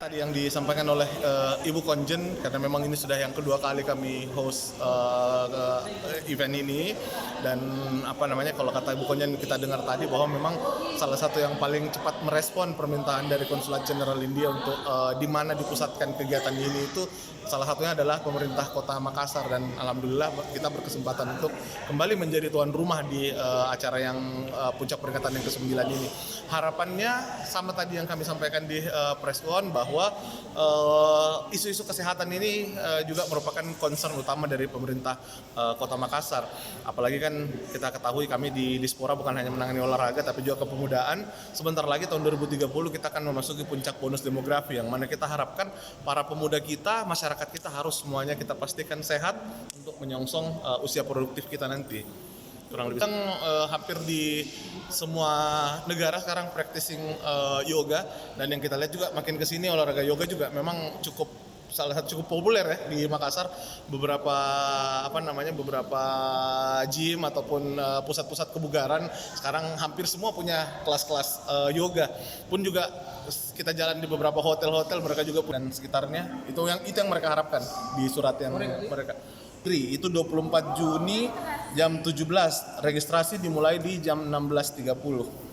Tadi yang disampaikan oleh Ibu Konjen, karena memang ini sudah yang kedua kali kami host event ini, dan kalau kata Ibu Konjen kita dengar tadi bahwa memang salah satu yang paling cepat merespon permintaan dari Konsulat Jenderal India untuk di mana dipusatkan kegiatan ini itu salah satunya adalah pemerintah Kota Makassar, dan alhamdulillah kita berkesempatan untuk kembali menjadi tuan rumah di acara yang puncak peringatan yang ke-9 ini. Harapannya sama tadi yang kami sampaikan di press con bahwa isu-isu kesehatan ini juga merupakan concern utama dari pemerintah Kota Makassar. Apalagi kan kita ketahui kami di Dispora bukan hanya menangani olahraga tapi juga kepemudaan. Sebentar lagi tahun 2030 kita akan memasuki puncak bonus demografi, yang mana kita harapkan para pemuda kita, masyarakat kita harus semuanya kita pastikan sehat untuk menyongsong usia produktif kita nanti. Kurang lebih hampir di semua negara sekarang practicing yoga, dan yang kita lihat juga makin kesini olahraga yoga juga memang salah satu cukup populer ya di Makassar. Beberapa beberapa gym ataupun pusat-pusat kebugaran sekarang hampir semua punya kelas-kelas yoga. Pun juga kita jalan di beberapa hotel-hotel, mereka juga dan sekitarnya itu yang mereka harapkan di surat yang mereka. Itu 24 Juni jam 17, registrasi dimulai di jam 16.30.